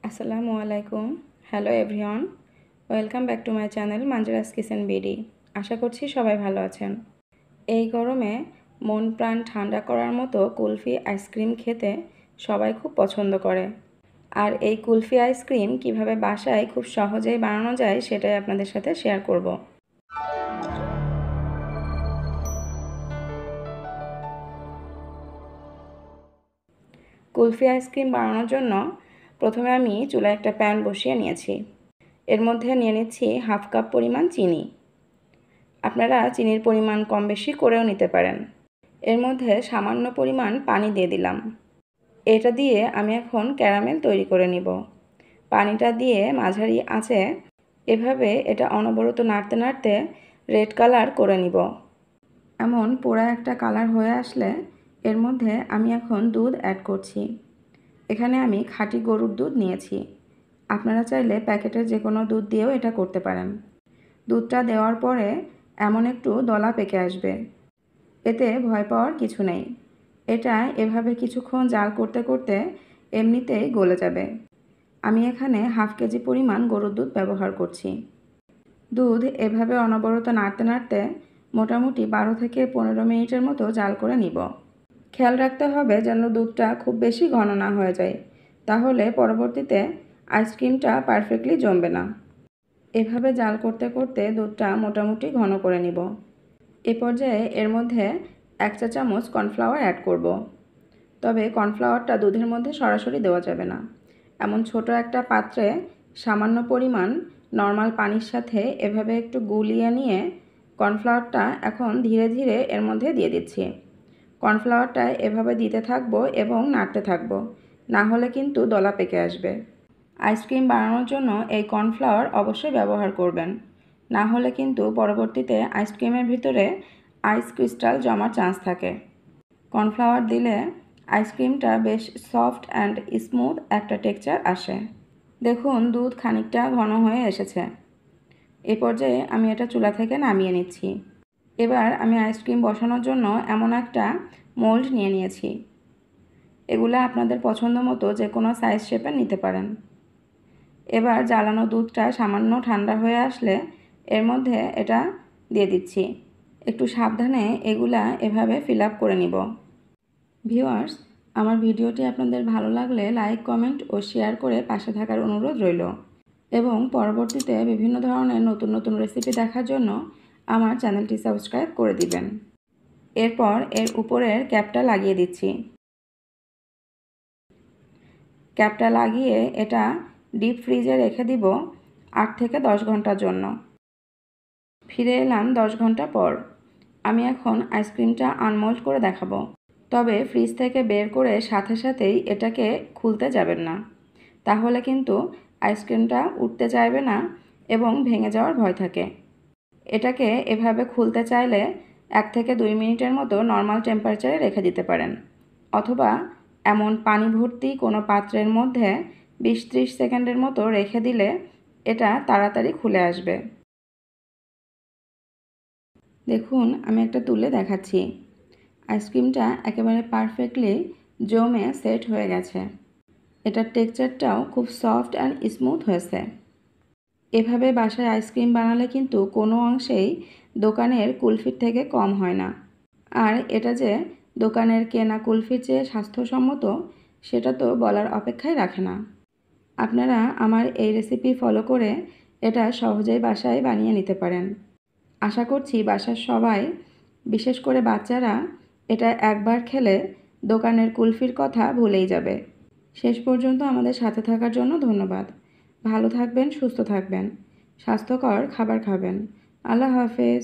আসসালামু আলাইকুম। Hello everyone, welcome back to my channel Manjura's kitchen BD. আশা করছি সবাই ভালো আছেন। এই গরমে মন প্রাণ ঠান্ডা করার মতো কুলফি আইসক্রিম খেতে সবাই খুব পছন্দ করে। আর এই কুলফি আইসক্রিম কিভাবে বাসায় খুব সহজেই বানানো যায় সেটাই আপনাদের সাথে শেয়ার করব। কুলফি আইসক্রিম বানানোর জন্য প্রথমে আমি চুলায় একটা প্যান বসিয়ে নিয়েছি। এর মধ্যে নিয়ে নিচ্ছি হাফ কাপ পরিমাণ চিনি। আপনারা চিনির পরিমাণ কম বেশি করেও নিতে পারেন। এর মধ্যে সামান্য পরিমাণ পানি দিয়ে দিলাম। এটা দিয়ে আমি এখন ক্যারামেল তৈরি করে নিব। পানিটা দিয়ে মাঝারি আঁচে এভাবে এটা অনবরত নাড়তে নাড়তে রেড কালার করে নিব। এমন পোড়া একটা কালার হয়ে আসলে এর মধ্যে আমি এখন দুধ অ্যাড করছি। এখানে আমি খাঁটি গরুর দুধ নিয়েছি। আপনারা চাইলে প্যাকেটের যে কোনো দুধ দিয়েও এটা করতে পারেন। দুধটা দেওয়ার পরে এমন একটু দলা পেকে আসবে। এতে ভয় পাওয়ার কিছু নেই। এটা এভাবে কিছুক্ষণ জাল করতে করতে এমনিতেই গলে যাবে। আমি এখানে হাফ কেজি পরিমাণ গরুর দুধ ব্যবহার করছি। দুধ এভাবে অনবরত নাড়তে নাড়তে মোটামুটি 12 থেকে 15 মিনিটের মতো জাল করে নিব। খেয়াল রাখতে হবে যেন দুধটা খুব বেশি ঘন না হয়ে যায়, তাহলে পরবর্তীতে আইসক্রিমটা পারফেক্টলি জমবে না। এভাবে জাল করতে করতে দুধটা মোটামুটি ঘন করে নিব। এ পর্যায়ে এর মধ্যে 1 চা চামচ কর্নফ্লাওয়ার অ্যাড করব। তবে কর্নফ্লাওয়ারটা দুধের মধ্যে সরাসরি দেওয়া যাবে না। এমন ছোট একটা পাত্রে সামান্য পরিমাণ নর্মাল পানির সাথে এভাবে একটু গুলিয়ে নিয়ে কর্নফ্লাওয়ারটা এখন ধীরে ধীরে এর মধ্যে দিয়ে দিচ্ছি। কর্নফ্লাওয়ারটা এভাবে দিতে থাকবো এবং নাড়তে থাকবো, না হলে কিন্তু দলা পেকে আসবে। আইসক্রিম বানানোর জন্য এই কর্নফ্লাওয়ার অবশ্যই ব্যবহার করবেন, না হলে কিন্তু পরবর্তীতে আইসক্রিমের ভিতরে আইস ক্রিস্টাল জমার চান্স থাকে। কর্নফ্লাওয়ার দিলে আইসক্রিমটা বেশ সফট অ্যান্ড স্মুথ একটা টেক্সচার আসে। দেখুন দুধ খানিকটা ঘন হয়ে এসেছে। এ পর্যায়ে আমি এটা চুলা থেকে নামিয়ে নিচ্ছি। এবার আমি আইসক্রিম বসানোর জন্য এমন একটা মোল্ড নিয়ে নিয়েছি। এগুলো আপনাদের পছন্দ মতো যে কোনো সাইজ শেপের নিতে পারেন। এবার জ্বালানো দুধটা সামান্য ঠান্ডা হয়ে আসলে এর মধ্যে এটা দিয়ে দিচ্ছি। একটু সাবধানে এগুলা এভাবে ফিল আপ করে নিব। ভিউয়ার্স, আমার ভিডিওটি আপনাদের ভালো লাগলে লাইক, কমেন্ট ও শেয়ার করে পাশে থাকার অনুরোধ রইল এবং পরবর্তীতে বিভিন্ন ধরনের নতুন নতুন রেসিপি দেখার জন্য আমার চ্যানেলটি সাবস্ক্রাইব করে দিবেন। এরপর এর উপরের ক্যাপটা লাগিয়ে দিচ্ছি। ক্যাপটা লাগিয়ে এটা ডিপ ফ্রিজে রেখে দিব 8 থেকে 10 ঘন্টার জন্য। ফিরে এলাম 10 ঘন্টা পর। আমি এখন আইসক্রিমটা আনমোল্ড করে দেখাবো। তবে ফ্রিজ থেকে বের করে সাথে সাথেই এটাকে খুলতে যাবেন না, তাহলে কিন্তু আইসক্রিমটা উঠতে চাইবে না এবং ভেঙে যাওয়ার ভয় থাকে। এটাকে এভাবে খুলতে চাইলে 1 থেকে 2 মিনিটের মতো নর্মাল টেম্পারেচারে রেখে দিতে পারেন, অথবা এমন পানি ভর্তি কোনো পাত্রের মধ্যে 20-30 সেকেন্ডের মতো রেখে দিলে এটা তাড়াতাড়ি খুলে আসবে। দেখুন আমি একটা তুলে দেখাচ্ছি। আইসক্রিমটা একেবারে পারফেক্টলি জমে সেট হয়ে গেছে। এটার টেক্সচারটাও খুব সফট অ্যান্ড স্মুথ হয়েছে। এভাবে বাসায় আইসক্রিম বানালে কিন্তু কোনো অংশেই দোকানের কুলফির থেকে কম হয় না। আর এটা যে দোকানের কেনা কুলফির চেয়ে স্বাস্থ্যসম্মত সেটা তো বলার অপেক্ষাই রাখে না। আপনারা আমার এই রেসিপি ফলো করে এটা সহজেই বাসায় বানিয়ে নিতে পারেন। আশা করছি বাসার সবাই, বিশেষ করে বাচ্চারা, এটা একবার খেলে দোকানের কুলফির কথা ভুলেই যাবে। শেষ পর্যন্ত আমাদের সাথে থাকার জন্য ধন্যবাদ। ভালো থাকবেন, সুস্থ থাকবেন, স্বাস্থ্যকর খাবার খাবেন। আল্লাহ হাফেজ।